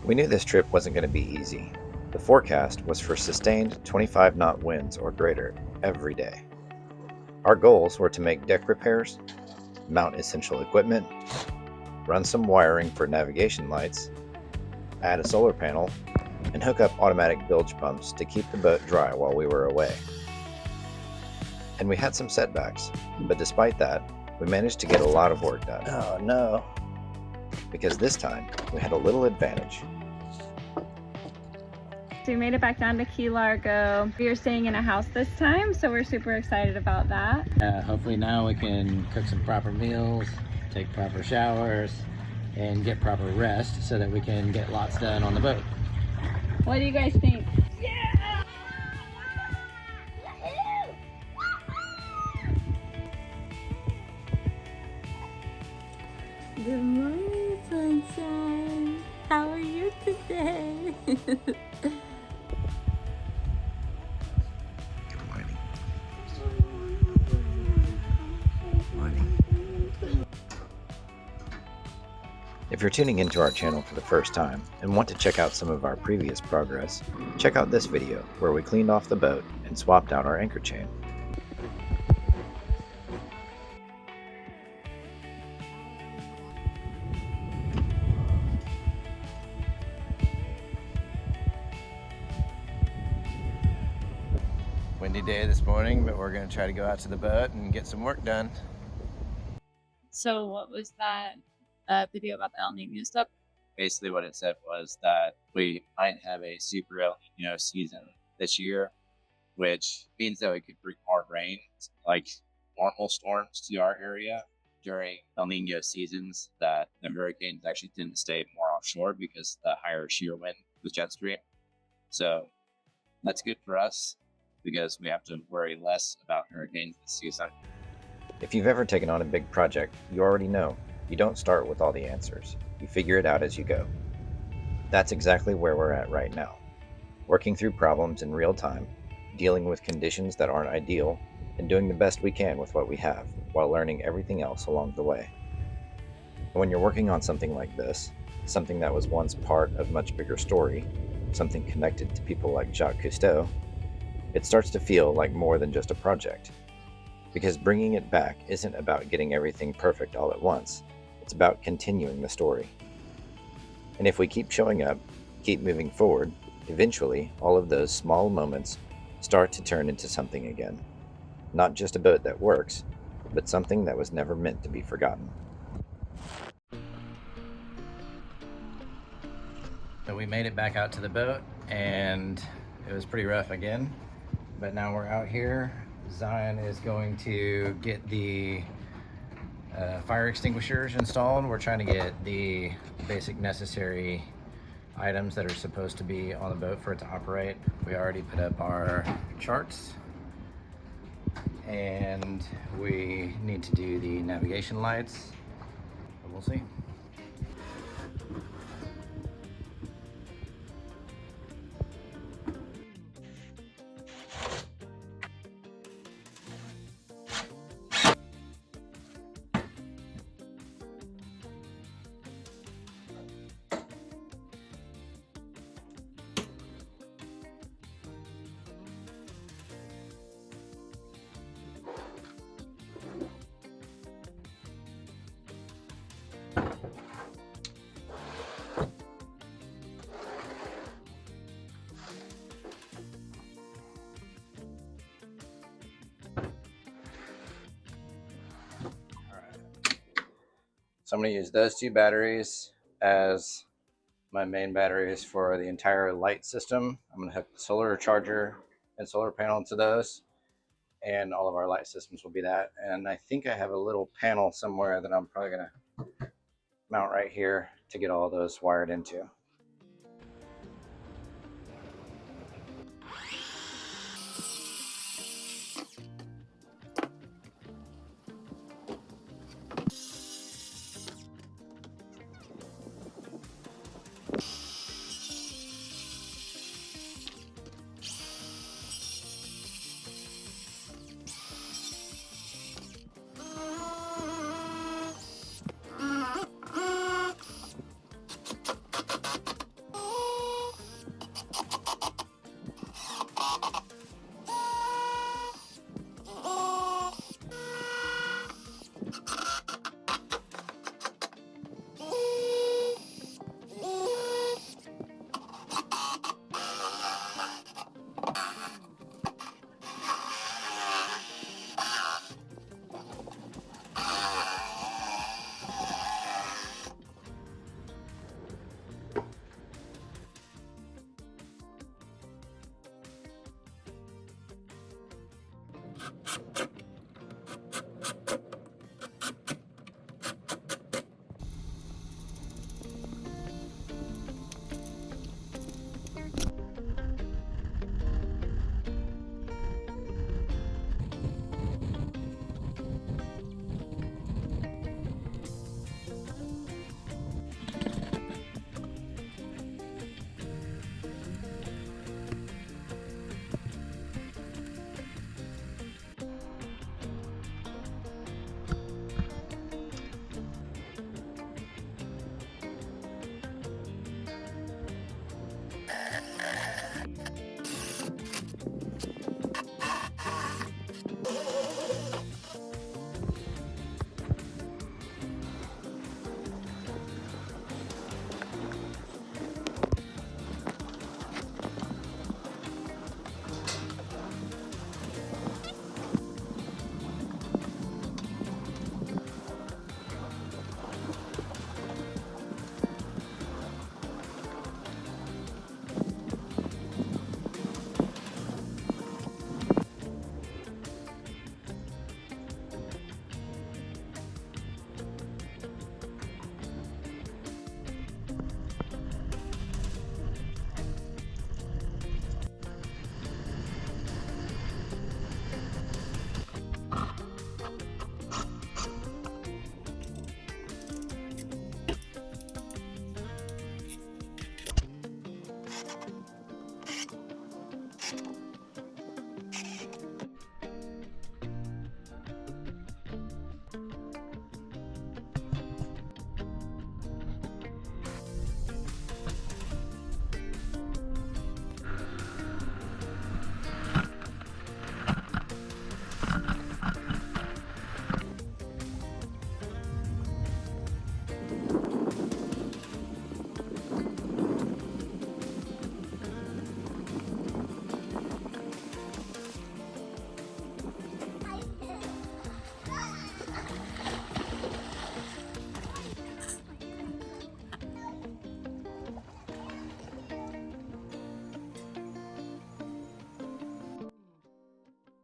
We knew this trip wasn't going to be easy. The forecast was for sustained 25-knot winds or greater every day. Our goals were to make deck repairs, mount essential equipment, run some wiring for navigation lights, add a solar panel, and hook up automatic bilge pumps to keep the boat dry while we were away. And we had some setbacks, but despite that, we managed to get a lot of work done. Oh no! Because this time, we had a little advantage. So we made it back down to Key Largo. We are staying in a house this time, so we're super excited about that. Hopefully now we can cook some proper meals, take proper showers, and get proper rest so that we can get lots done on the boat. What do you guys think? Yeah! Good morning, sunshine. How are you today? Good morning. Morning. If you're tuning into our channel for the first time and want to check out some of our previous progress, check out this video where we cleaned off the boat and swapped out our anchor chain. Windy day this morning, but we're going to try to go out to the boat and get some work done. So what was that video about the El Nino stuff? Basically what it said was that we might have a super El Nino season this year, which means that we could bring more rain, like normal storms, to our area during El Nino seasons, that the hurricanes actually tend to stay more offshore because the higher shear wind with jet stream. So that's good for us because we have to worry less about hurricanes this season. If you've ever taken on a big project, you already know you don't start with all the answers. You figure it out as you go. That's exactly where we're at right now. Working through problems in real time, dealing with conditions that aren't ideal, and doing the best we can with what we have, while learning everything else along the way. When you're working on something like this, something that was once part of a much bigger story, something connected to people like Jacques Cousteau, it starts to feel like more than just a project. Because bringing it back isn't about getting everything perfect all at once. It's about continuing the story. And if we keep showing up, keep moving forward, eventually all of those small moments start to turn into something again. Not just a boat that works, but something that was never meant to be forgotten. So we made it back out to the boat, and it was pretty rough again. But now we're out here. Zion is going to get the fire extinguishers installed. We're trying to get the basic necessary items that are supposed to be on the boat for it to operate. We already put up our charts, and we need to do the navigation lights. But we'll see. So I'm going to use those two batteries as my main batteries for the entire light system. I'm going to hook the solar charger and solar panel to those, and all of our light systems will be that. And I think I have a little panel somewhere that I'm probably going to mount right here to get all those wired into.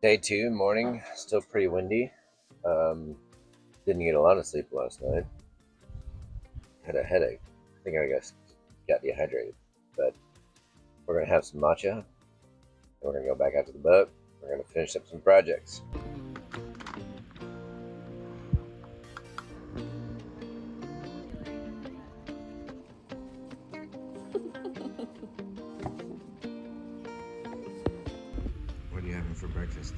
Day 2, morning, still pretty windy. Didn't get a lot of sleep last night. Had a headache. I think I got dehydrated. But we're gonna have some matcha. And we're gonna go back out to the boat. We're gonna finish up some projects. What are you having for breakfast?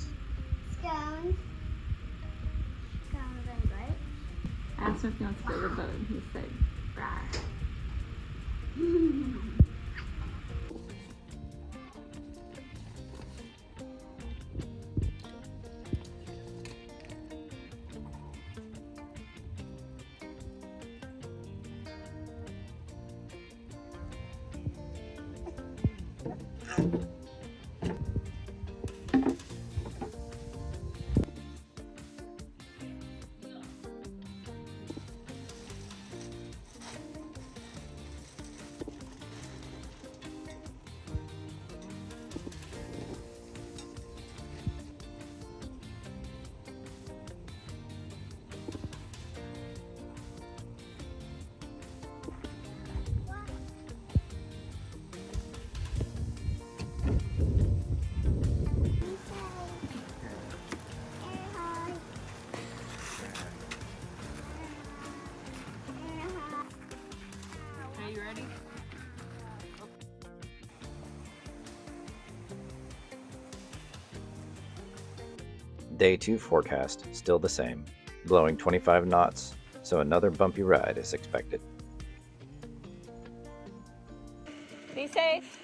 Scones. Scones and bread. I asked him if he wants to go to the boat, and he said, "Right." Are you ready? Day 2 forecast still the same, blowing 25 knots, so another bumpy ride is expected. Be safe.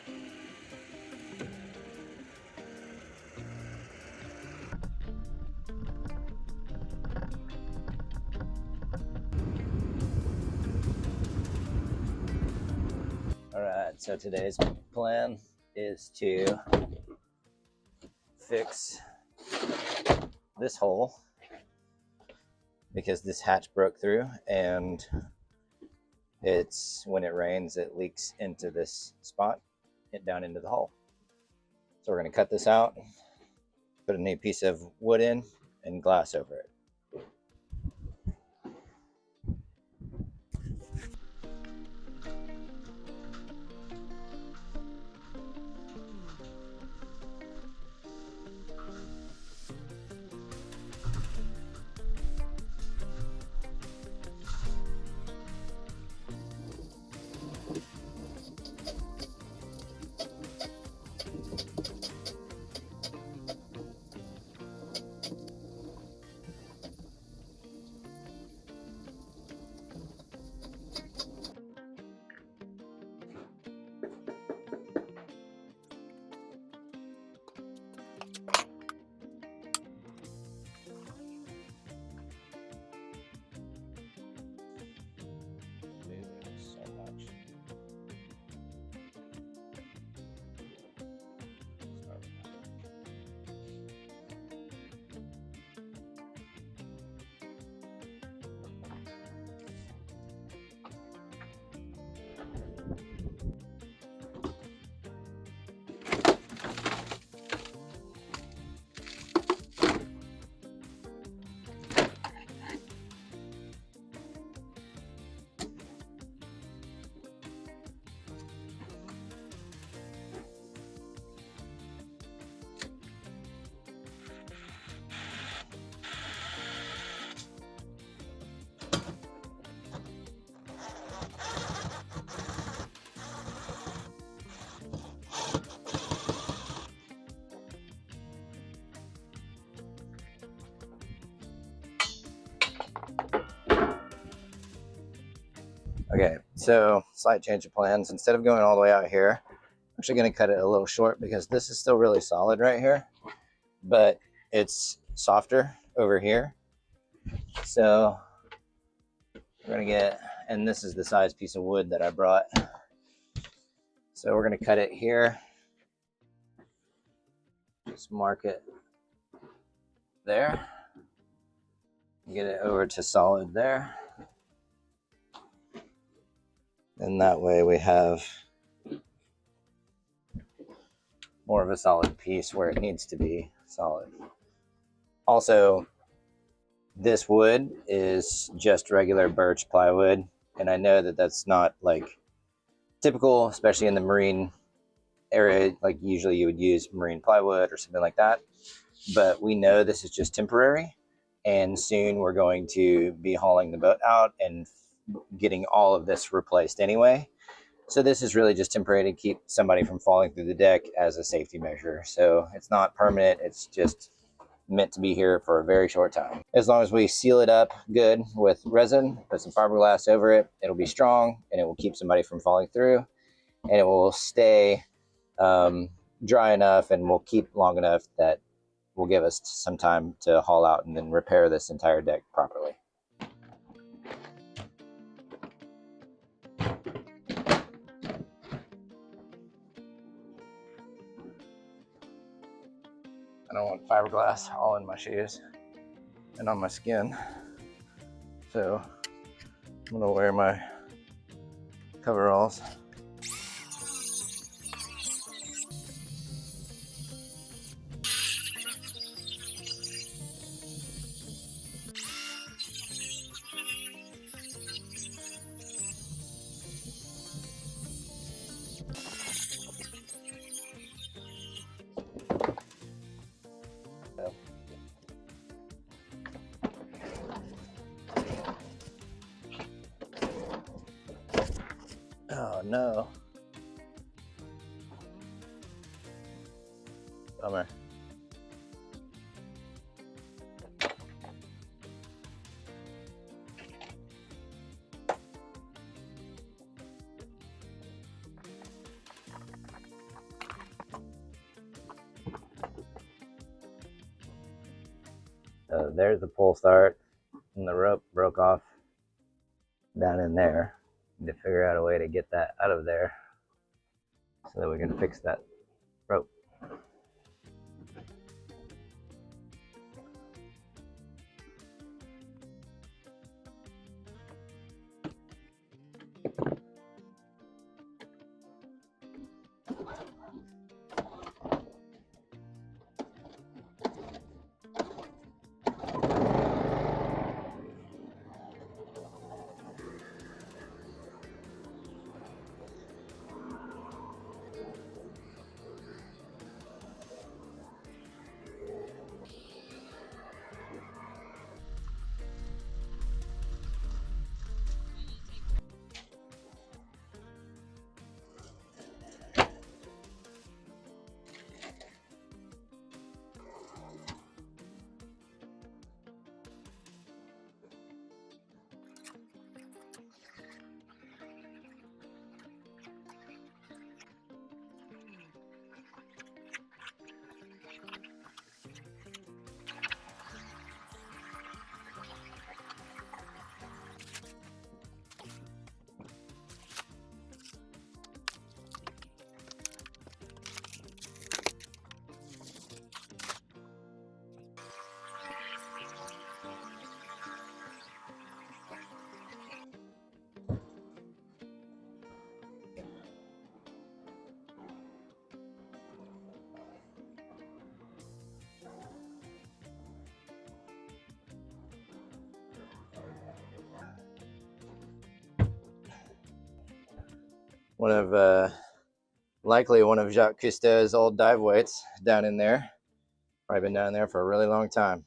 Alright, so today's plan is to fix this hole because this hatch broke through, and when it rains it leaks into this spot and down into the hull. So we're going to cut this out, put a new piece of wood in, and glass over it. Okay, so slight change of plans. Instead of going all the way out here, I'm actually going to cut it a little short because this is still really solid right here, but it's softer over here. So we're going to get, and this is the size piece of wood that I brought. So we're going to cut it here. Just mark it there. Get it over to solid there. And that way we have more of a solid piece where it needs to be solid. Also, this wood is just regular birch plywood, and I know that that's not like typical, especially in the marine area. Like usually you would use marine plywood or something like that, but we know this is just temporary, and soon we're going to be hauling the boat out and getting all of this replaced anyway. So this is really just temporary to keep somebody from falling through the deck as a safety measure. So it's not permanent, it's just meant to be here for a very short time. As long as we seal it up good with resin, put some fiberglass over it, it'll be strong and it will keep somebody from falling through, and it will stay dry enough and will keep long enough that will give us some time to haul out and then repair this entire deck properly. I don't want fiberglass all in my shoes and on my skin. So I'm gonna wear my coveralls. Oh no. Bummer. There's the pull start, and the rope broke off down in there. Need to figure out a way to get that out of there so that we can fix that rope. Likely one of Jacques Cousteau's old dive weights down in there. Probably been down there for a really long time.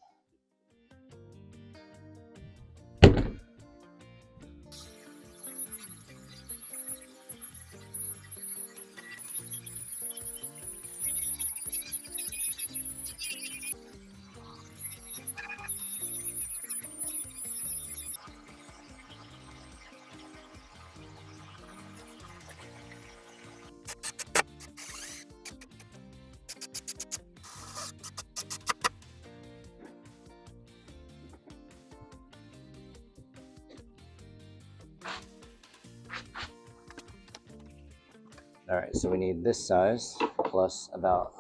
All right, so we need this size plus about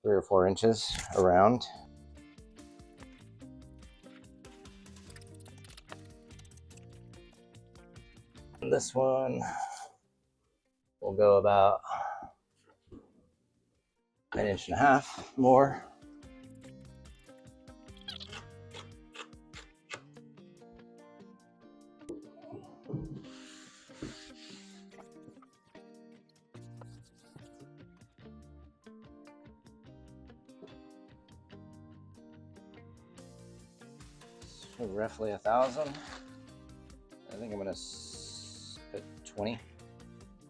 3 or 4 inches around. And this one will go about 1.5 inches more. So roughly 1,000. I think I'm gonna put 20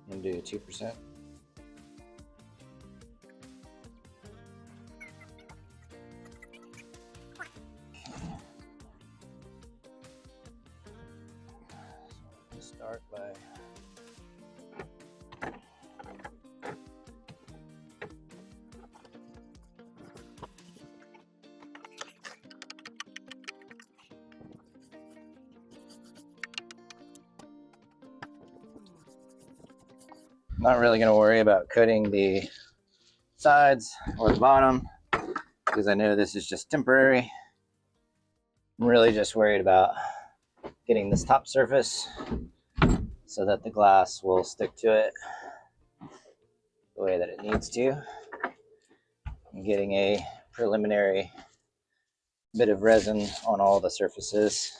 and do 2%. Start by not really going to worry about coating the sides or the bottom because I know this is just temporary. I'm really just worried about getting this top surface so that the glass will stick to it the way that it needs to. I'm getting a preliminary bit of resin on all the surfaces.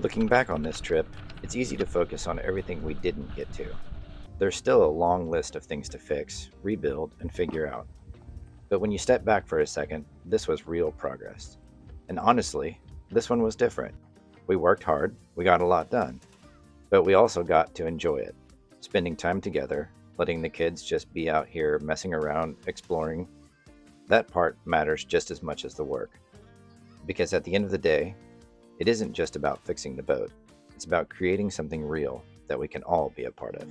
Looking back on this trip, it's easy to focus on everything we didn't get to. There's still a long list of things to fix, rebuild, and figure out. But when you step back for a second, this was real progress. And honestly, this one was different. We worked hard, we got a lot done, but we also got to enjoy it. Spending time together, letting the kids just be out here messing around, exploring. That part matters just as much as the work. Because at the end of the day, it isn't just about fixing the boat. It's about creating something real that we can all be a part of.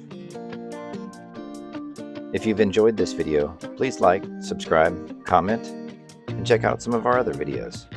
If you've enjoyed this video, please like, subscribe, comment, and check out some of our other videos.